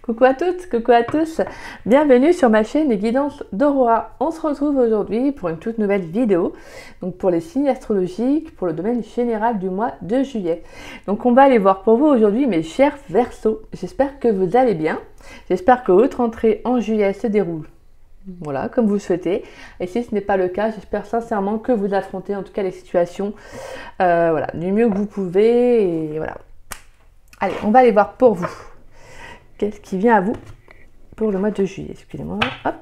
Coucou à toutes, coucou à tous, bienvenue sur ma chaîne Les Guidances d'Aurora. On se retrouve aujourd'hui pour une toute nouvelle vidéo, donc pour les signes astrologiques, pour le domaine général du mois de juillet. Donc on va aller voir pour vous aujourd'hui mes chers Verseaux. J'espère que vous allez bien, j'espère que votre entrée en juillet se déroule voilà, comme vous souhaitez. Et si ce n'est pas le cas, j'espère sincèrement que vous affrontez en tout cas les situations voilà, du mieux que vous pouvez. Et voilà. Allez, on va aller voir pour vous. Qu'est-ce qui vient à vous pour le mois de juillet? Excusez-moi. Hop.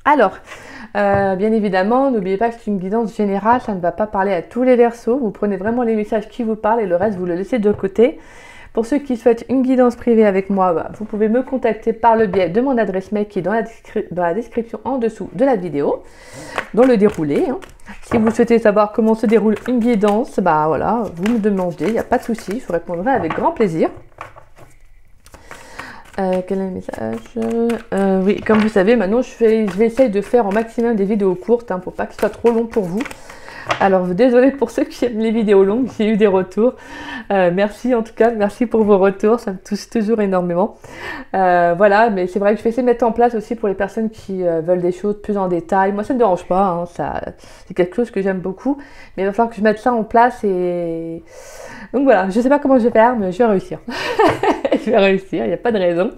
Alors, bien évidemment, n'oubliez pas que c'est une guidance générale, ça ne va pas parler à tous les Verseaux. Vous prenez vraiment les messages qui vous parlent et le reste, vous le laissez de côté. Pour ceux qui souhaitent une guidance privée avec moi, vous pouvez me contacter par le biais de mon adresse mail qui est dans la description en dessous de la vidéo, dans le déroulé. Si vous souhaitez savoir comment se déroule une guidance, voilà, vous me demandez, il n'y a pas de souci, je vous répondrai avec grand plaisir. Quel est le message? Oui, comme vous savez, maintenant je vais essayer de faire au maximum des vidéos courtes pour pas que ce soit trop long pour vous. Alors, désolé pour ceux qui aiment les vidéos longues, j'ai eu des retours. Merci en tout cas, merci pour vos retours, ça me touche toujours énormément. Voilà, mais c'est vrai que je vais essayer de mettre en place aussi pour les personnes qui veulent des choses plus en détail. Moi, ça ne me dérange pas, c'est quelque chose que j'aime beaucoup, mais il va falloir que je mette ça en place donc voilà, je ne sais pas comment je vais faire, mais je vais réussir. Je vais réussir, il n'y a pas de raison.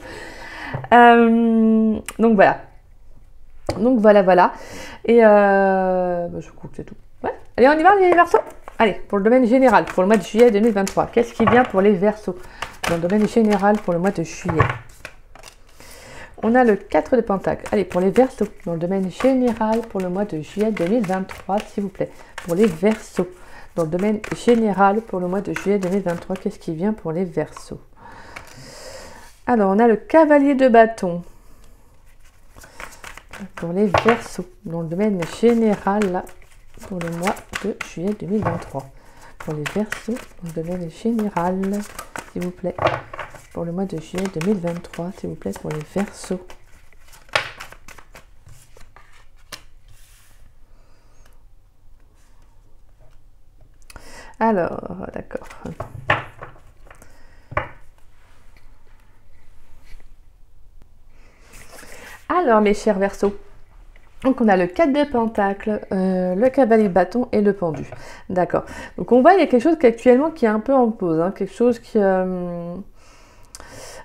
Donc voilà. Donc voilà. Et je crois que c'est tout. Ouais. Allez, on y va les Verseaux. Allez, pour le domaine général, pour le mois de juillet 2023. Qu'est-ce qui vient pour les Verseaux dans le domaine général pour le mois de juillet? On a le 4 de Pentacle. Allez, pour les Verseaux, dans le domaine général pour le mois de juillet 2023, s'il vous plaît. Pour les Verseaux, dans le domaine général pour le mois de juillet 2023, qu'est-ce qui vient pour les Verseaux? Alors, on a le Cavalier de Bâton. Pour les Verseaux, dans le domaine général, là, pour le mois de juillet 2023. Pour les Verseaux, dans le domaine général, s'il vous plaît. Pour le mois de juillet 2023, s'il vous plaît, pour les Verseaux. Alors, d'accord. Alors, mes chers Verseaux, donc on a le 4 de Pentacle, le Cavalier de Bâton et le Pendu. D'accord. Donc on voit il y a quelque chose actuellement qui est un peu en pause, quelque chose qui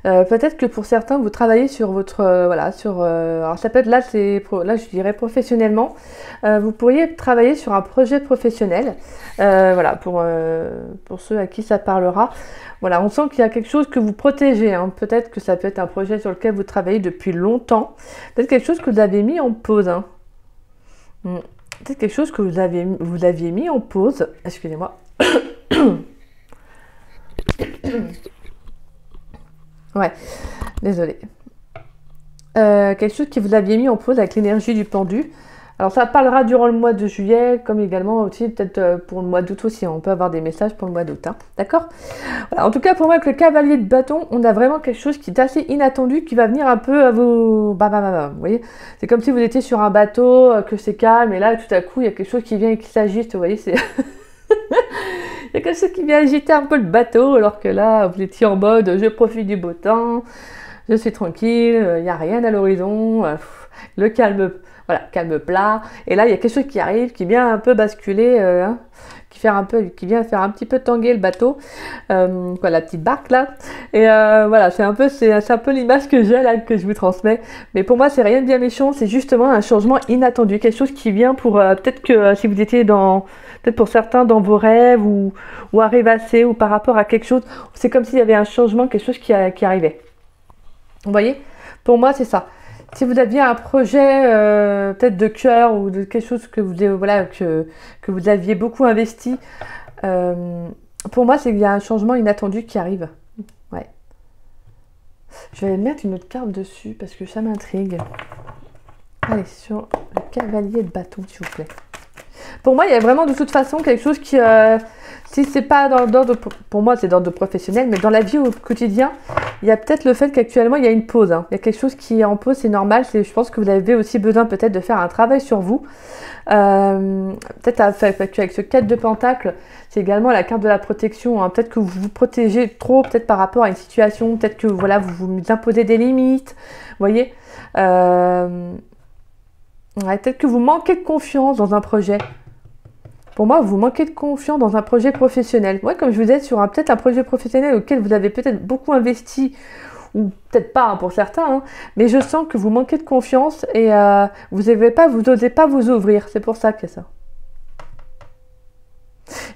peut-être que pour certains vous travaillez sur votre alors ça peut être là je dirais professionnellement, vous pourriez travailler sur un projet professionnel, voilà pour ceux à qui ça parlera. Voilà, on sent qu'il y a quelque chose que vous protégez, peut-être que ça peut être un projet sur lequel vous travaillez depuis longtemps, peut-être quelque chose que vous avez mis en pause, peut-être quelque chose que vous aviez mis en pause, excusez-moi. Ouais, désolé. Quelque chose que vous aviez mis en pause avec l'énergie du Pendu. Alors ça parlera durant le mois de juillet, comme également aussi peut-être pour le mois d'août aussi. On peut avoir des messages pour le mois d'août, d'accord? Voilà, en tout cas, pour moi, avec le Cavalier de Bâton, on a vraiment quelque chose qui est assez inattendu, qui va venir un peu à vous... Vous voyez? C'est comme si vous étiez sur un bateau, que c'est calme, et là, tout à coup, il y a quelque chose qui vient et qui s'agite, vous voyez? C'est... Il y a quelque chose qui vient agiter un peu le bateau, alors que là, vous étiez en mode « je profite du beau temps, je suis tranquille, il n'y a rien à l'horizon, le calme, voilà, calme plat ». Et là, il y a quelque chose qui arrive, qui vient un peu basculer, qui vient faire un petit peu tanguer le bateau, la petite barque là. Et voilà, c'est un peu l'image que j'ai là, que je vous transmets. Mais pour moi, c'est rien de bien méchant, c'est justement un changement inattendu, quelque chose qui vient pour peut-être que si vous étiez peut-être pour certains dans vos rêves ou à rêvasser ou par rapport à quelque chose, c'est comme s'il y avait un changement, quelque chose qui arrivait. Vous voyez? Pour moi, c'est ça. Si vous aviez un projet peut-être de cœur ou de quelque chose que vous aviez beaucoup investi, pour moi, c'est qu'il y a un changement inattendu qui arrive. Ouais. Je vais mettre une autre carte dessus parce que ça m'intrigue. Allez, sur le Cavalier de Bâton, s'il vous plaît. Pour moi, il y a vraiment de toute façon quelque chose qui... si c'est pas dans l'ordre... Pour moi, c'est d'ordre professionnel, mais dans la vie au quotidien, il y a peut-être le fait qu'actuellement, il y a une pause. Hein. Il y a quelque chose qui est en pause, c'est normal. Je pense que vous avez aussi besoin peut-être de faire un travail sur vous. Peut-être avec ce 4 de Pentacle, c'est également la carte de la protection. Hein. Peut-être que vous vous protégez trop, peut-être par rapport à une situation. Peut-être que voilà, vous vous imposez des limites. Vous voyez ouais, peut-être que vous manquez de confiance dans un projet. Pour moi, vous manquez de confiance dans un projet professionnel. Ouais, comme je vous ai sur peut-être un projet professionnel auquel vous avez peut-être beaucoup investi, ou peut-être pas hein, pour certains, hein, mais je sens que vous manquez de confiance et vous n'osez pas vous ouvrir. C'est pour ça qu'il y a ça.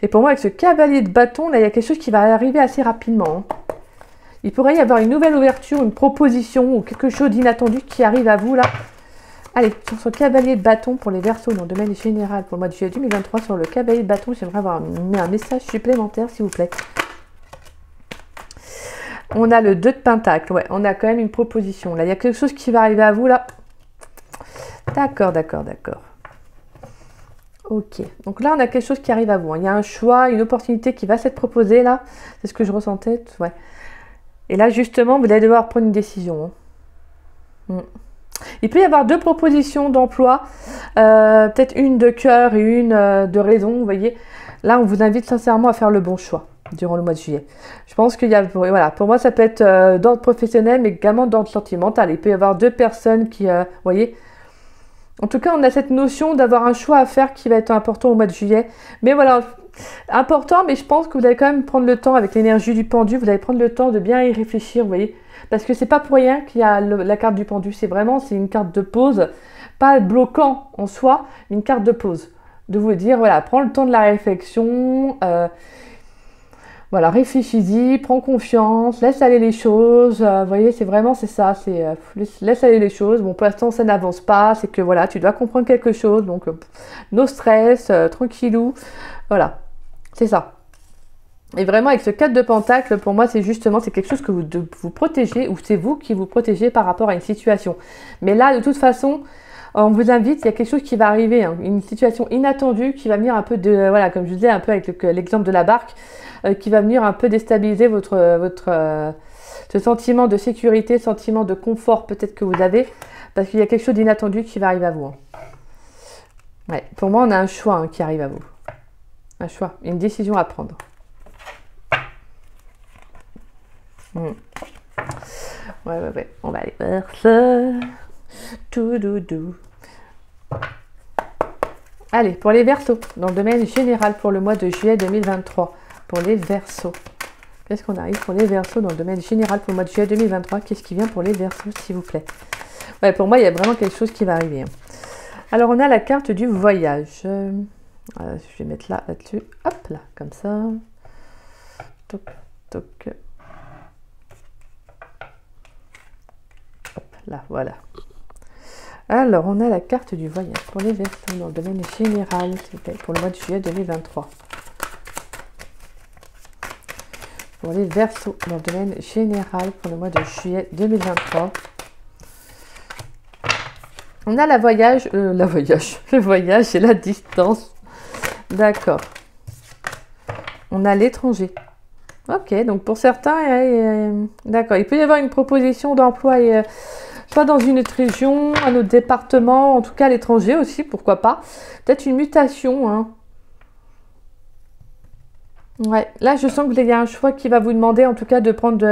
Et pour moi, avec ce cavalier de bâton, là, il y a quelque chose qui va arriver assez rapidement. Hein. Il pourrait y avoir une nouvelle ouverture, une proposition ou quelque chose d'inattendu qui arrive à vous là. Allez, sur ce cavalier de bâton pour les Verseaux dans le domaine général pour le mois de juillet 2023, sur le cavalier de bâton, j'aimerais avoir un message supplémentaire, s'il vous plaît. On a le 2 de Pentacle, ouais, on a quand même une proposition. Là, il y a quelque chose qui va arriver à vous, là. D'accord, d'accord, d'accord. Ok, donc là, on a quelque chose qui arrive à vous. Il y a un choix, une opportunité qui va s'être proposée, là. C'est ce que je ressentais, ouais. Et là, justement, vous allez devoir prendre une décision. Hein. Il peut y avoir 2 propositions d'emploi, peut-être une de cœur et une de raison, vous voyez. Là, on vous invite sincèrement à faire le bon choix durant le mois de juillet. Je pense qu'il y a, voilà, pour moi, ça peut être d'ordre professionnel, mais également d'ordre sentimental. Il peut y avoir 2 personnes qui, vous voyez. En tout cas, on a cette notion d'avoir un choix à faire qui va être important au mois de juillet. Mais voilà, important, mais je pense que vous allez quand même prendre le temps avec l'énergie du pendu. Vous allez prendre le temps de bien y réfléchir, vous voyez. Parce que c'est pas pour rien qu'il y a la carte du pendu. C'est une carte de pause, pas bloquant en soi, mais une carte de pause. De vous dire, voilà, prends le temps de la réflexion, voilà, réfléchis-y, prends confiance, laisse aller les choses. Vous voyez, c'est ça, laisse aller les choses. Bon, pour l'instant, ça n'avance pas, c'est que voilà, tu dois comprendre quelque chose, donc no stress, tranquillou, voilà, c'est ça. Et vraiment, avec ce 4 de Pentacle, pour moi, c'est quelque chose que vous protégez, ou c'est vous qui vous protégez par rapport à une situation. Mais là, de toute façon, on vous invite, il y a quelque chose qui va arriver, hein, une situation inattendue qui va venir un peu de, voilà, comme je disais, un peu avec l'exemple de la barque, qui va venir un peu déstabiliser ce sentiment de sécurité, sentiment de confort peut-être que vous avez, parce qu'il y a quelque chose d'inattendu qui va arriver à vous. Hein. Ouais, pour moi, on a un choix hein, qui arrive à vous. Un choix, une décision à prendre. Ouais. On va aller vers ça. Tout doudou. Allez, pour les Verseaux, dans le domaine général pour le mois de juillet 2023. Pour les Verseaux. Qu'est-ce qu'on arrive pour les Verseaux dans le domaine général pour le mois de juillet 2023? Qu'est-ce qui vient pour les Verseaux, s'il vous plaît? Ouais, pour moi, il y a vraiment quelque chose qui va arriver. Hein. Alors, on a la carte du voyage. Je vais mettre là-dessus. Hop, là, comme ça. Toc, toc. Là, voilà. Alors, on a la carte du voyage pour les Verseaux dans le domaine général, s'il vous plaît, pour le mois de juillet 2023. Pour les Verseaux dans le domaine général pour le mois de juillet 2023. On a le voyage et la distance. D'accord. On a l'étranger. Ok, donc pour certains, d'accord, il peut y avoir une proposition d'emploi soit dans une autre région, un autre département, en tout cas à l'étranger aussi, pourquoi pas. Peut-être une mutation. Hein. Ouais, là je sens qu'il y a un choix qui va vous demander en tout cas de prendre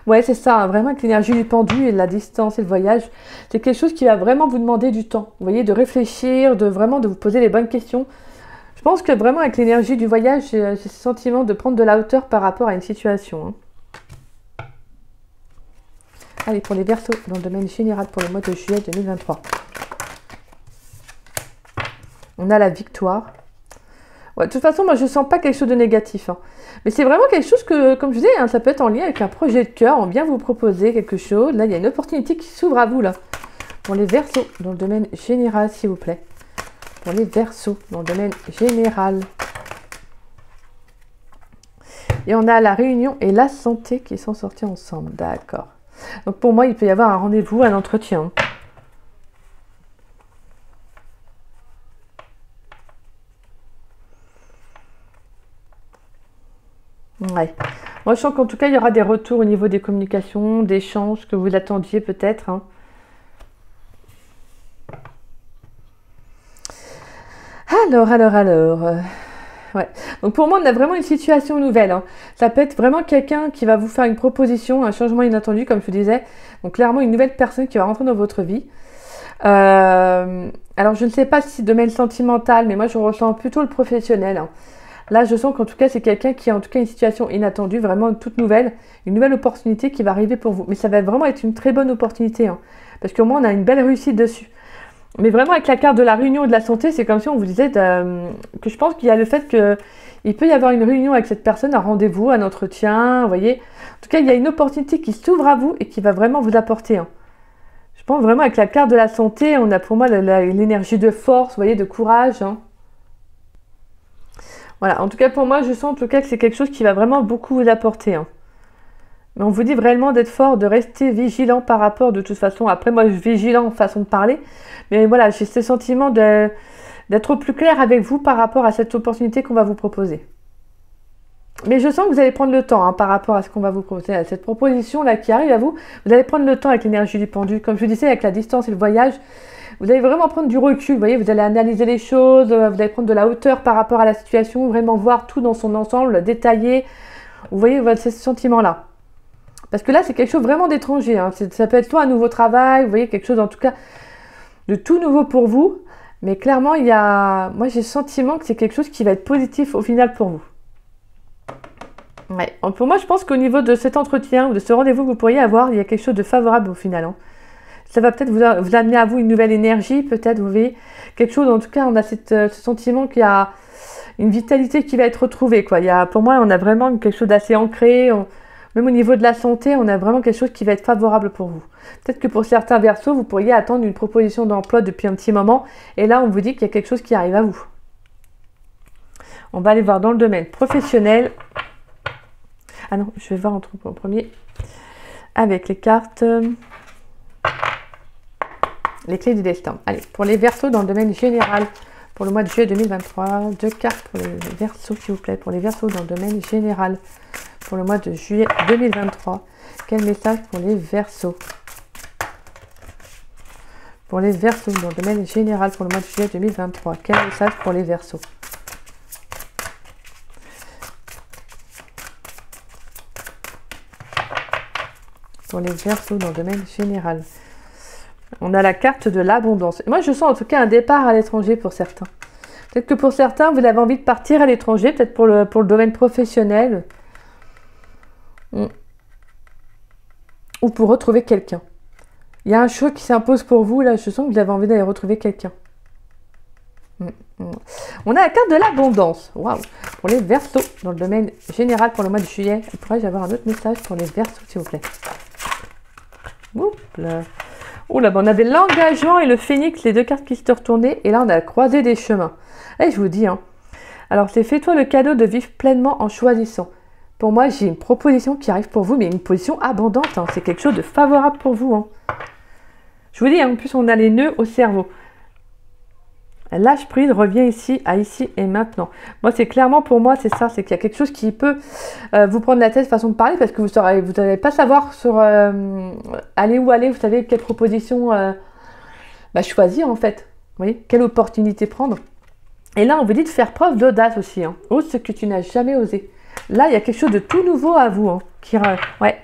ouais, c'est ça, hein, vraiment avec l'énergie du pendu et la distance et le voyage. C'est quelque chose qui va vraiment vous demander du temps. Vous voyez, de réfléchir, de vous poser les bonnes questions. Je pense que vraiment avec l'énergie du voyage, j'ai ce sentiment de prendre de la hauteur par rapport à une situation. Hein. Allez, pour les Verseaux, dans le domaine général pour le mois de juillet 2023. On a la victoire. Ouais, de toute façon, moi, je ne sens pas quelque chose de négatif. Hein. Mais c'est vraiment quelque chose que, comme je disais, hein, ça peut être en lien avec un projet de cœur. On vient vous proposer quelque chose. Là, il y a une opportunité qui s'ouvre à vous, là. Pour les Verseaux, dans le domaine général, s'il vous plaît. Pour les Verseaux, dans le domaine général. Et on a la réunion et la santé qui sont sortis ensemble. D'accord. Donc pour moi, il peut y avoir un rendez-vous, un entretien. Ouais. Moi, je sens qu'en tout cas, il y aura des retours au niveau des communications, des échanges que vous attendiez peut-être, hein. Alors. Ouais. Donc pour moi, on a vraiment une situation nouvelle, hein. Ça peut être vraiment quelqu'un qui va vous faire une proposition, un changement inattendu, comme je vous disais. Donc clairement, une nouvelle personne qui va rentrer dans votre vie. Alors je ne sais pas si domaine sentimental, mais moi je ressens plutôt le professionnel, hein. Là, je sens qu'en tout cas, c'est quelqu'un qui a en tout cas une situation inattendue, vraiment toute nouvelle, une nouvelle opportunité qui va arriver pour vous. Mais ça va vraiment être une très bonne opportunité, hein, parce qu'au moins, on a une belle réussite dessus. Mais vraiment, avec la carte de la réunion et de la santé, c'est comme si on vous disait que je pense qu'il y a le fait qu'il peut y avoir une réunion avec cette personne, un rendez-vous, un entretien, vous voyez. En tout cas, il y a une opportunité qui s'ouvre à vous et qui va vraiment vous apporter, hein. Je pense vraiment avec la carte de la santé, on a pour moi l'énergie de force, vous voyez, de courage, hein. Voilà, en tout cas pour moi, je sens en tout cas que c'est quelque chose qui va vraiment beaucoup vous apporter, hein. Mais on vous dit vraiment d'être fort, de rester vigilant par rapport de toute façon. Après, moi, je suis vigilant en façon de parler. Mais voilà, j'ai ce sentiment d'être au plus clair avec vous par rapport à cette opportunité qu'on va vous proposer. Mais je sens que vous allez prendre le temps, hein, par rapport à ce qu'on va vous proposer, à cette proposition-là qui arrive à vous. Vous allez prendre le temps avec l'énergie du pendu. Comme je vous disais, avec la distance et le voyage, vous allez vraiment prendre du recul. Vous voyez, vous allez analyser les choses, vous allez prendre de la hauteur par rapport à la situation, vraiment voir tout dans son ensemble, détailler. Vous voyez, c'est ce sentiment-là. Parce que là, c'est quelque chose vraiment d'étranger, hein. Ça peut être soit un nouveau travail, vous voyez, quelque chose en tout cas de tout nouveau pour vous. Mais clairement, moi j'ai le sentiment que c'est quelque chose qui va être positif au final pour vous. Ouais. Pour moi, je pense qu'au niveau de cet entretien ou de ce rendez-vous que vous pourriez avoir, il y a quelque chose de favorable au final, hein. Ça va peut-être vous amener à vous une nouvelle énergie, peut-être, vous voyez. Quelque chose, en tout cas, on a ce sentiment qu'il y a une vitalité qui va être retrouvée, quoi. Pour moi, on a vraiment quelque chose d'assez ancré. Même au niveau de la santé, on a vraiment quelque chose qui va être favorable pour vous. Peut-être que pour certains Verseaux, vous pourriez attendre une proposition d'emploi depuis un petit moment. Et là, on vous dit qu'il y a quelque chose qui arrive à vous. On va aller voir dans le domaine professionnel. Ah non, je vais voir en premier avec les cartes. Les clés du destin. Allez, pour les Verseaux dans le domaine général, pour le mois de juillet 2023, 2 cartes pour les Verseaux, s'il vous plaît. Pour les Verseaux dans le domaine général, pour le mois de juillet 2023. Quel message pour les Verseaux? Pour les Verseaux dans le domaine général, pour le mois de juillet 2023. Quel message pour les Verseaux? Pour les Verseaux dans le domaine général. On a la carte de l'abondance. Moi, je sens en tout cas un départ à l'étranger pour certains. Peut-être que pour certains, vous avez envie de partir à l'étranger, peut-être pour le domaine professionnel. Ou pour retrouver quelqu'un. Il y a un choix qui s'impose pour vous, là, je sens que vous avez envie d'aller retrouver quelqu'un. On a la carte de l'abondance. Waouh! Pour les Verseaux, dans le domaine général pour le mois de juillet. Pourrais-je avoir un autre message pour les Verseaux, s'il vous plaît? Oups là. Oh là, on avait l'engagement et le phénix, les deux cartes qui se retournaient. Et là, on a la croisée des chemins. Et je vous dis, hein. Alors, c'est fais-toi le cadeau de vivre pleinement en choisissant. Pour moi, j'ai une proposition qui arrive pour vous, mais une position abondante, hein. C'est quelque chose de favorable pour vous, hein. Je vous dis, hein, en plus, on a les nœuds au cerveau. Lâche prise, reviens ici, à ici et maintenant. Moi, c'est clairement pour moi, c'est ça, c'est qu'il y a quelque chose qui peut vous prendre la tête, façon de parler, parce que vous n'allez pas savoir sur aller où aller, vous savez quelle proposition choisir en fait. Vous voyez, quelle opportunité prendre. Et là, on vous dit de faire preuve d'audace aussi, hein. Ose ce que tu n'as jamais osé. Là, il y a quelque chose de tout nouveau à vous, hein, ouais.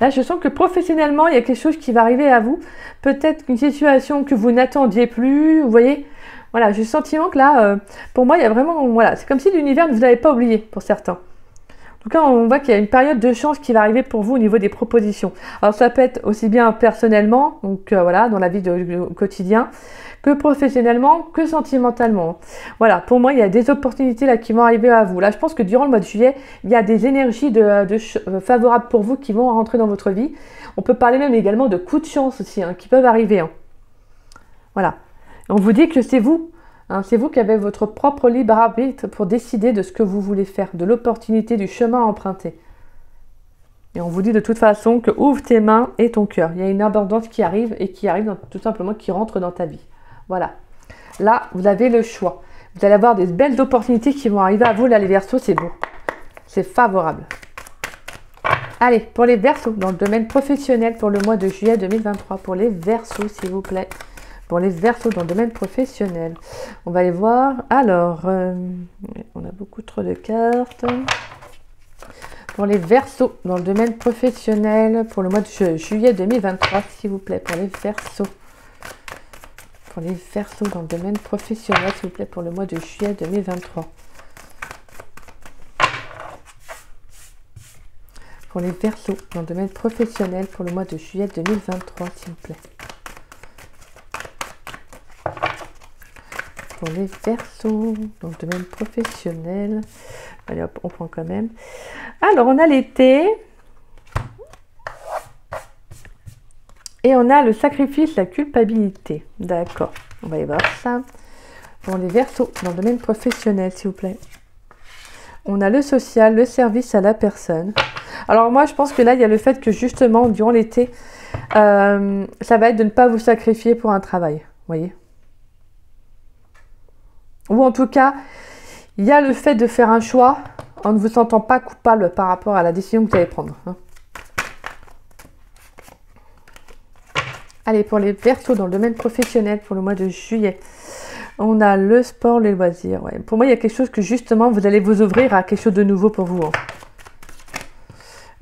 Là, je sens que professionnellement, il y a quelque chose qui va arriver à vous. Peut-être une situation que vous n'attendiez plus, vous voyez. Voilà, j'ai le sentiment que là, pour moi, il y a vraiment... Voilà, c'est comme si l'univers ne vous avait pas oublié, pour certains. En tout cas, on voit qu'il y a une période de chance qui va arriver pour vous au niveau des propositions. Alors, ça peut être aussi bien personnellement, donc voilà, dans la vie au quotidien, que professionnellement, que sentimentalement. Voilà, pour moi, il y a des opportunités là qui vont arriver à vous. Là, je pense que durant le mois de juillet, il y a des énergies favorables pour vous qui vont rentrer dans votre vie. On peut parler même également de coups de chance aussi, hein, qui peuvent arriver, hein. Voilà. On vous dit que c'est vous, hein, c'est vous qui avez votre propre libre arbitre pour décider de ce que vous voulez faire, de l'opportunité, du chemin à emprunter. Et on vous dit de toute façon que ouvre tes mains et ton cœur. Il y a une abondance qui arrive et qui arrive tout simplement, qui rentre dans ta vie. Voilà. Là, vous avez le choix. Vous allez avoir des belles opportunités qui vont arriver à vous. Là, les Verseaux, c'est bon. C'est favorable. Allez, pour les Verseaux, dans le domaine professionnel pour le mois de juillet 2023. Pour les Verseaux, s'il vous plaît. Pour les Verseaux dans le domaine professionnel. On va les voir. Alors, on a beaucoup trop de cartes. Pour les Verseaux dans le domaine professionnel pour le mois de juillet 2023, s'il vous plaît. Pour les Verseaux. Pour les Verseaux dans le domaine professionnel, s'il vous plaît, pour le mois de juillet 2023. Pour les Verseaux dans le domaine professionnel pour le mois de juillet 2023, s'il vous plaît. Pour les Verseaux dans le domaine professionnel. Allez hop, on prend quand même. Alors, on a l'été. Et on a le sacrifice, la culpabilité. D'accord, on va y voir ça. Pour les Verseaux dans le domaine professionnel, s'il vous plaît. On a le social, le service à la personne. Alors moi, je pense que là, il y a le fait que justement, durant l'été, ça va être de ne pas vous sacrifier pour un travail. Vous voyez? Ou en tout cas, il y a le fait de faire un choix en ne vous sentant pas coupable par rapport à la décision que vous allez prendre. Hein. Allez, pour les Verseaux dans le domaine professionnel pour le mois de juillet. On a le sport, les loisirs. Ouais. Pour moi, il y a quelque chose que justement, vous allez vous ouvrir à quelque chose de nouveau pour vous. Hein.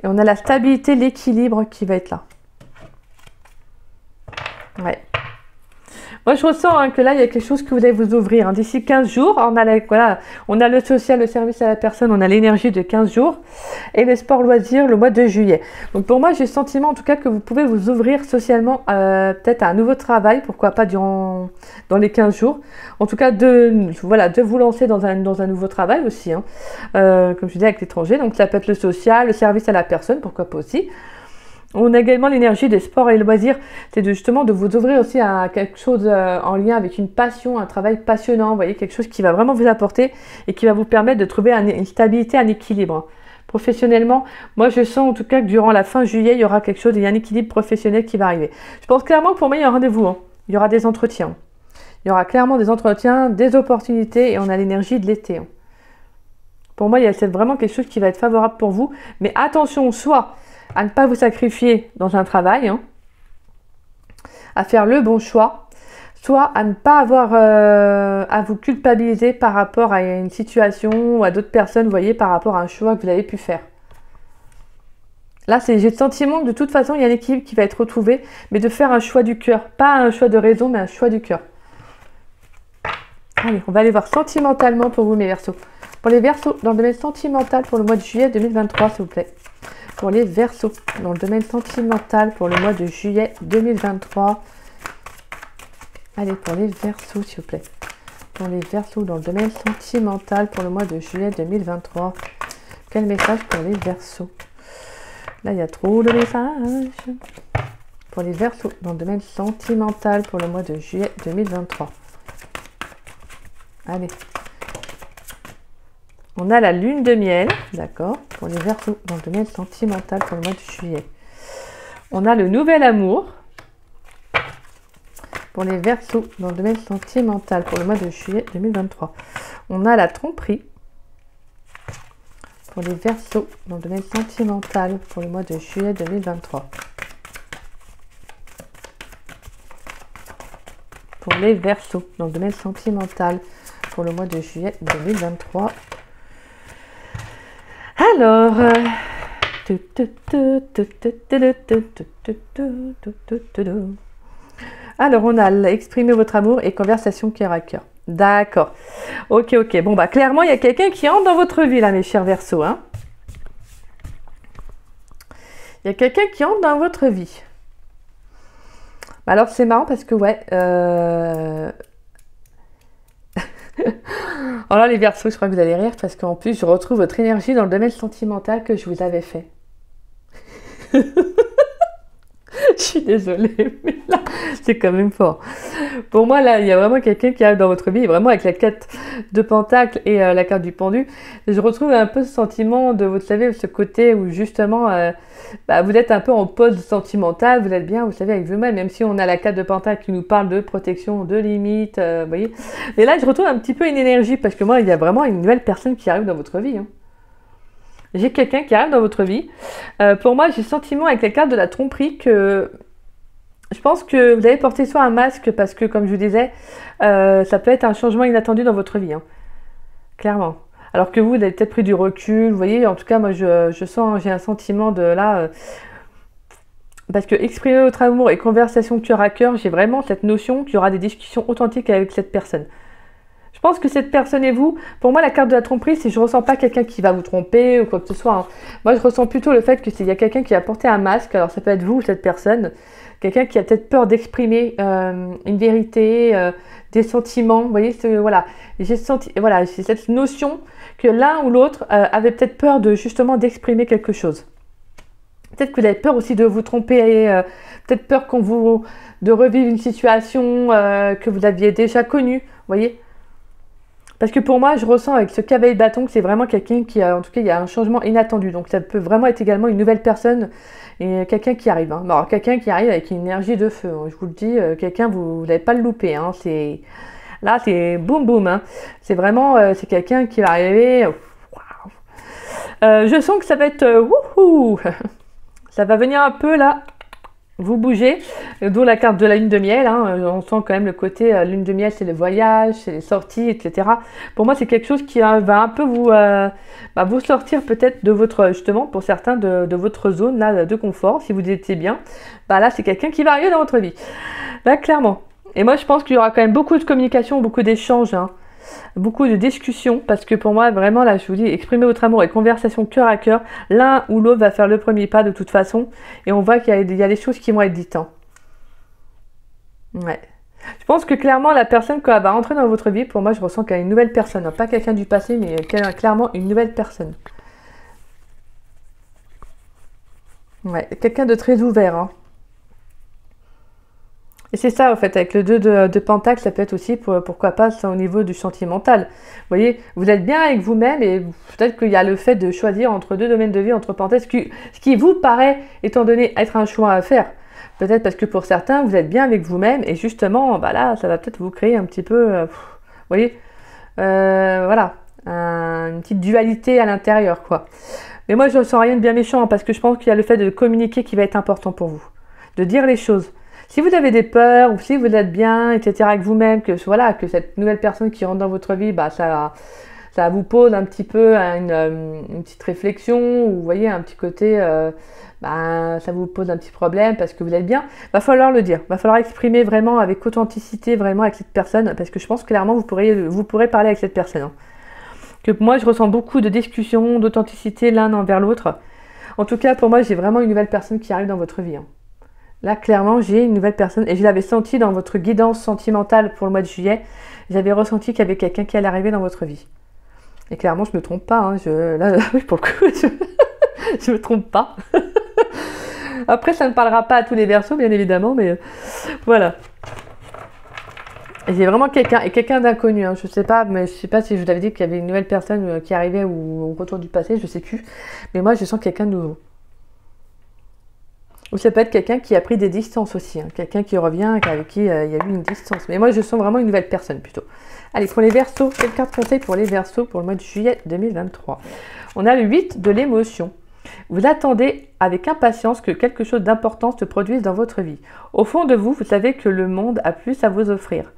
Et on a la stabilité, l'équilibre qui va être là. Ouais. Moi, je ressens hein, que là, il y a quelque chose que vous allez vous ouvrir. Hein. D'ici 15 jours, voilà, on a le social, le service à la personne, on a l'énergie de 15 jours. Et le sport loisir, le mois de juillet. Donc, pour moi, j'ai le sentiment, en tout cas, que vous pouvez vous ouvrir socialement peut-être à un nouveau travail. Pourquoi pas dans les 15 jours. En tout cas, de vous lancer dans un nouveau travail aussi. Hein. Comme je disais, avec l'étranger. Donc, ça peut être le social, le service à la personne. Pourquoi pas aussi. On a également l'énergie des sports et les loisirs, c'est justement de vous ouvrir aussi à quelque chose en lien avec une passion, un travail passionnant, vous voyez, quelque chose qui va vraiment vous apporter et qui va vous permettre de trouver une stabilité, un équilibre. Professionnellement, moi je sens en tout cas que durant la fin juillet, il y aura quelque chose, il y a un équilibre professionnel qui va arriver. Je pense clairement que pour moi, il y a un rendez-vous, hein. Il y aura des entretiens. Il y aura clairement des entretiens, des opportunités et on a l'énergie de l'été. Hein. Pour moi, c'est vraiment quelque chose qui va être favorable pour vous, mais attention, soit à ne pas vous sacrifier dans un travail, hein, à faire le bon choix, soit à ne pas avoir à vous culpabiliser par rapport à une situation ou à d'autres personnes, vous voyez, par rapport à un choix que vous avez pu faire. Là, j'ai le sentiment que de toute façon, il y a un équilibre qui va être retrouvé, mais de faire un choix du cœur, pas un choix de raison, mais un choix du cœur. Allez, on va aller voir sentimentalement pour vous, mes Verseaux. Pour les Verseaux, dans le domaine sentimental pour le mois de juillet 2023, s'il vous plaît. Pour les Verseaux, dans le domaine sentimental pour le mois de juillet 2023. Allez, pour les Verseaux, s'il vous plaît. Pour les Verseaux, dans le domaine sentimental pour le mois de juillet 2023. Quel message pour les Verseaux? Là, il y a trop de messages. Pour les Verseaux, dans le domaine sentimental pour le mois de juillet 2023. Allez. On a la lune de miel, d'accord, pour les Verseaux dans le domaine sentimental pour le mois de juillet. On a le nouvel amour pour les Verseaux dans le domaine sentimental pour le mois de juillet 2023. On a la tromperie pour les Verseaux dans le domaine sentimental pour le mois de juillet 2023. Pour les Verseaux dans le domaine sentimental pour le mois de juillet 2023. Alors, on a exprimé votre amour et conversation cœur à cœur. D'accord. Ok. Bon, bah clairement, il y a quelqu'un qui entre dans votre vie, là, mes chers Verseaux. Hein. Il y a quelqu'un qui entre dans votre vie. Alors, c'est marrant parce que, ouais... Alors les Verseaux, je crois que vous allez rire parce qu'en plus, je retrouve votre énergie dans le domaine sentimental que je vous avais fait. Je suis désolée, mais là, c'est quand même fort. Pour moi, là, il y a vraiment quelqu'un qui arrive dans votre vie, vraiment avec la carte de Pentacle et la carte du pendu. Et je retrouve un peu ce sentiment de, vous savez, ce côté où justement, vous êtes un peu en pause sentimentale, vous êtes bien, vous savez, avec vous-même, même si on a la carte de Pentacle qui nous parle de protection, de limites, vous voyez. Et là, je retrouve un petit peu une énergie, parce que moi, il y a vraiment une nouvelle personne qui arrive dans votre vie. Hein. J'ai quelqu'un qui arrive dans votre vie. Pour moi, j'ai le sentiment avec la carte de la tromperie que je pense que vous avez porté soit un masque parce que, comme je vous disais, ça peut être un changement inattendu dans votre vie, hein, clairement. Alors que vous avez peut-être pris du recul, vous voyez, en tout cas, moi, je sens, j'ai un sentiment de là, parce que exprimer votre amour et conversation cœur à cœur, j'ai vraiment cette notion qu'il y aura des discussions authentiques avec cette personne. Je pense que cette personne et vous, pour moi, la carte de la tromperie, c'est je ressens pas quelqu'un qui va vous tromper ou quoi que ce soit, hein. Moi, je ressens plutôt le fait qu'il y a quelqu'un qui a porté un masque, alors ça peut être vous ou cette personne, quelqu'un qui a peut-être peur d'exprimer une vérité, des sentiments, vous voyez, voilà. J'ai senti, voilà, j'ai cette notion que l'un ou l'autre avait peut-être peur de justement d'exprimer quelque chose. Peut-être que vous avez peur aussi de vous tromper, peut-être peur de revivre une situation que vous aviez déjà connue, vous voyez. Parce que pour moi, je ressens avec ce cavalier de bâton que c'est vraiment quelqu'un qui a, en tout cas, il y a un changement inattendu. Donc ça peut vraiment être également une nouvelle personne et quelqu'un qui arrive. Hein. Alors quelqu'un qui arrive avec une énergie de feu. Hein. Je vous le dis, quelqu'un, vous n'allez pas le louper. Hein. Là, c'est boum boum. Hein. C'est vraiment, c'est quelqu'un qui va arriver. Je sens que ça va être wouhou. Ça va venir un peu là. Vous bougez, d'où la carte de la lune de miel, hein. On sent quand même le côté lune de miel, c'est le voyage, c'est les sorties, etc. Pour moi, c'est quelque chose qui va un peu vous sortir peut-être de votre, justement, pour certains, de votre zone là, de confort, si vous étiez bien. Bah là, c'est quelqu'un qui va arriver dans votre vie. Là, clairement. Et moi, je pense qu'il y aura quand même beaucoup de communication, beaucoup d'échanges, hein. Beaucoup de discussions, parce que pour moi, vraiment, là, je vous dis, exprimer votre amour et conversation cœur à cœur, l'un ou l'autre va faire le premier pas de toute façon, et on voit qu'il y a des choses qui vont être dites. Hein. Ouais. Je pense que clairement, la personne, quand elle va rentrer dans votre vie, pour moi, je ressens qu'elle est une nouvelle personne, hein. Pas quelqu'un du passé, mais clairement une nouvelle personne. Ouais, quelqu'un de très ouvert, hein. Et c'est ça, en fait, avec le 2 de Pentacle, ça peut être aussi, pourquoi pas, ça, au niveau du sentimental. Vous voyez, vous êtes bien avec vous-même et peut-être qu'il y a le fait de choisir entre deux domaines de vie, entre parenthèses, ce qui vous paraît, étant donné être un choix à faire. Peut-être parce que pour certains, vous êtes bien avec vous-même et justement, bah là, ça va peut-être vous créer un petit peu, vous voyez, voilà, une petite dualité à l'intérieur, quoi. Mais moi, je ne sens rien de bien méchant parce que je pense qu'il y a le fait de communiquer qui va être important pour vous, de dire les choses. Si vous avez des peurs ou si vous êtes bien, etc. avec vous-même, que voilà, que cette nouvelle personne qui rentre dans votre vie, bah ça vous pose un petit peu une petite réflexion ou vous voyez un petit côté, ça vous pose un petit problème parce que vous êtes bien, va falloir le dire, va falloir exprimer vraiment avec authenticité vraiment avec cette personne parce que je pense que clairement vous pourrez parler avec cette personne. Hein. Que moi je ressens beaucoup de discussions, d'authenticité l'un envers l'autre. En tout cas pour moi j'ai vraiment une nouvelle personne qui arrive dans votre vie. Hein. Là, clairement, j'ai une nouvelle personne et je l'avais senti dans votre guidance sentimentale pour le mois de juillet. J'avais ressenti qu'il y avait quelqu'un qui allait arriver dans votre vie. Et clairement, je ne me trompe pas. Hein, là, oui, pour le coup, je ne me trompe pas. Après, ça ne parlera pas à tous les Verseaux, bien évidemment, mais voilà. Et j'ai vraiment quelqu'un d'inconnu. Hein, je ne sais pas, mais je ne sais pas si je vous avais dit qu'il y avait une nouvelle personne qui arrivait ou au retour du passé, je ne sais plus. Mais moi, je sens quelqu'un de nouveau. Ou ça peut être quelqu'un qui a pris des distances aussi, hein. Quelqu'un qui revient, avec qui il y a eu une distance. Mais moi, je sens vraiment une nouvelle personne plutôt. Allez, pour les Verseaux, quelle carte conseil pour les Verseaux pour le mois de juillet 2023 ? On a le 8 de l'émotion. Vous attendez avec impatience que quelque chose d'important se produise dans votre vie. Au fond de vous, vous savez que le monde a plus à vous offrir.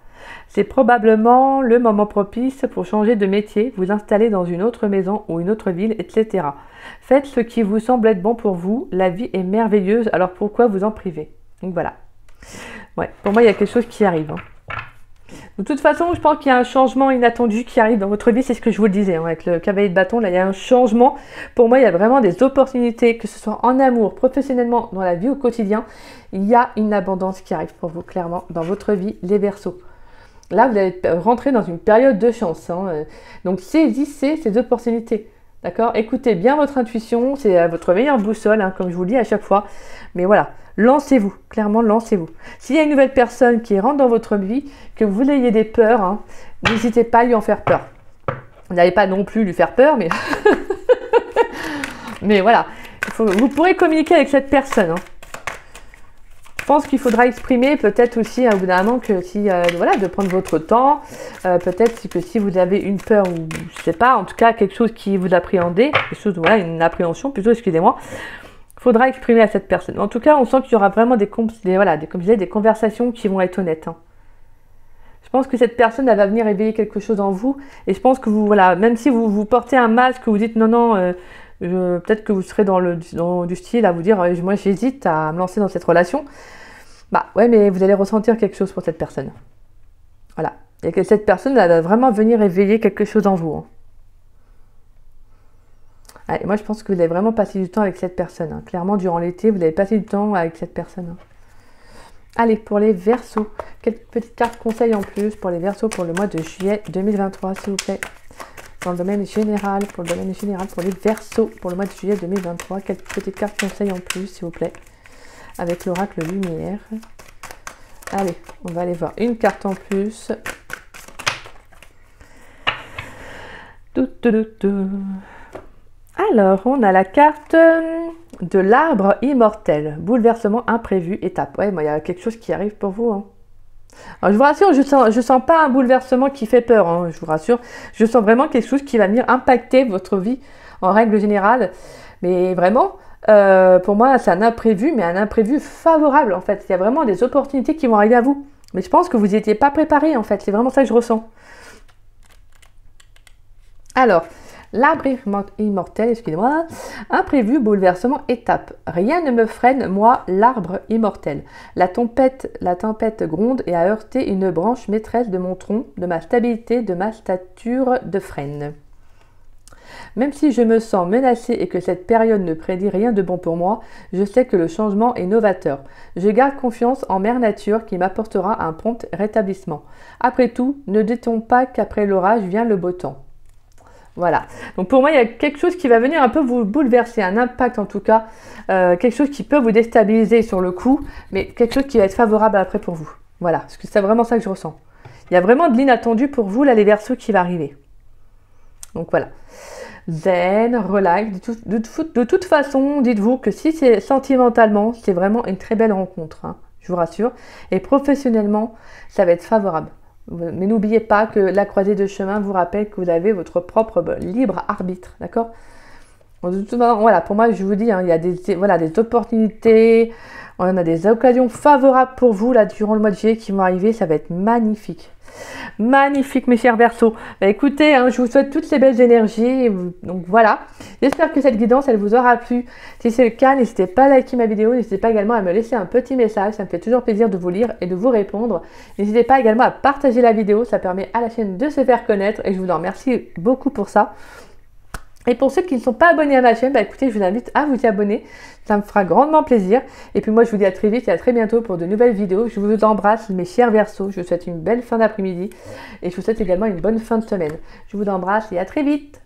C'est probablement le moment propice pour changer de métier, vous installer dans une autre maison ou une autre ville, etc. Faites ce qui vous semble être bon pour vous. La vie est merveilleuse, alors pourquoi vous en priver? Donc voilà. Ouais, pour moi, il y a quelque chose qui arrive. Hein. De toute façon, je pense qu'il y a un changement inattendu qui arrive dans votre vie. C'est ce que je vous le disais. Hein, avec le cavalier de bâton, là, il y a un changement. Pour moi, il y a vraiment des opportunités, que ce soit en amour, professionnellement, dans la vie au quotidien. Il y a une abondance qui arrive pour vous, clairement, dans votre vie, les Verseaux. Là, vous allez rentrer dans une période de chance. Hein. Donc, saisissez ces opportunités. D'accord? Écoutez bien votre intuition. C'est votre meilleure boussole, hein, comme je vous le dis à chaque fois. Mais voilà, lancez-vous. Clairement, lancez-vous. S'il y a une nouvelle personne qui rentre dans votre vie, que vous ayez des peurs, hein, n'hésitez pas à lui en faire peur. Vous n'allez pas non plus lui faire peur, mais... mais voilà. Vous pourrez communiquer avec cette personne. Hein. Je pense qu'il faudra exprimer peut-être aussi au bout d'un moment que si, voilà, de prendre votre temps, peut-être que si vous avez une peur ou je sais pas, en tout cas quelque chose qui vous appréhendez, quelque chose, voilà, une appréhension plutôt, excusez-moi, il faudra exprimer à cette personne. En tout cas, on sent qu'il y aura vraiment comme je disais, des conversations qui vont être honnêtes. Hein. Je pense que cette personne, elle va venir éveiller quelque chose en vous, et je pense que vous, voilà, même si vous portez un masque, vous dites non, peut-être que vous serez dans du style à vous dire moi j'hésite à me lancer dans cette relation. Bah ouais, mais vous allez ressentir quelque chose pour cette personne. Voilà. Et que cette personne elle va vraiment venir éveiller quelque chose en vous. Hein. Allez, moi je pense que vous allez vraiment passer du temps avec cette personne. Hein. Clairement, durant l'été, vous allez passer du temps avec cette personne. Hein. Allez, pour les Verseaux, quelques petites cartes conseils en plus pour les Verseaux pour le mois de juillet 2023, s'il vous plaît. Dans le domaine général, pour les Verseaux, pour le mois de juillet 2023, quelques petites cartes conseils en plus, s'il vous plaît, avec l'oracle lumière. Allez, on va aller voir une carte en plus. Alors, on a la carte de l'arbre immortel, bouleversement imprévu, étape. Ouais, moi, il y a quelque chose qui arrive pour vous, hein. Alors, je vous rassure, je sens pas un bouleversement qui fait peur, hein, je vous rassure. Je sens vraiment quelque chose qui va venir impacter votre vie en règle générale. Mais vraiment, pour moi, c'est un imprévu, mais un imprévu favorable en fait. Il y a vraiment des opportunités qui vont arriver à vous. Mais je pense que vous n'y étiez pas préparé en fait. C'est vraiment ça que je ressens. Alors, l'arbre immortel, excusez-moi, imprévu, bouleversement, étape. Rien ne me freine, moi, l'arbre immortel. La tempête gronde et a heurté une branche maîtresse de mon tronc, de ma stabilité, de ma stature de frêne. Même si je me sens menacée et que cette période ne prédit rien de bon pour moi, je sais que le changement est novateur. Je garde confiance en Mère Nature qui m'apportera un prompt rétablissement. Après tout, ne dit-on pas qu'après l'orage vient le beau temps? Voilà, donc pour moi il y a quelque chose qui va venir un peu vous bouleverser, un impact en tout cas, quelque chose qui peut vous déstabiliser sur le coup, mais quelque chose qui va être favorable après pour vous. Voilà, parce que c'est vraiment ça que je ressens. Il y a vraiment de l'inattendu pour vous là les Verseaux qui va arriver. Donc voilà, zen, relax, de toute façon dites-vous que si c'est sentimentalement, c'est vraiment une très belle rencontre, hein, je vous rassure, et professionnellement ça va être favorable. Mais n'oubliez pas que la croisée de chemin vous rappelle que vous avez votre propre libre arbitre, d'accord? Voilà, pour moi, je vous dis, hein, il y a des opportunités, on a des occasions favorables pour vous là durant le mois de juillet qui vont arriver, ça va être magnifique. Magnifique mes chers Verseaux. Bah, écoutez, hein, je vous souhaite toutes ces belles énergies. Donc voilà, j'espère que cette guidance elle vous aura plu. Si c'est le cas, n'hésitez pas à liker ma vidéo, n'hésitez pas également à me laisser un petit message, ça me fait toujours plaisir de vous lire et de vous répondre. N'hésitez pas également à partager la vidéo, ça permet à la chaîne de se faire connaître et je vous en remercie beaucoup pour ça. Et pour ceux qui ne sont pas abonnés à ma chaîne, bah écoutez, je vous invite à vous y abonner. Ça me fera grandement plaisir. Et puis moi, je vous dis à très vite et à très bientôt pour de nouvelles vidéos. Je vous embrasse, mes chers Verseaux. Je vous souhaite une belle fin d'après-midi. Et je vous souhaite également une bonne fin de semaine. Je vous embrasse et à très vite.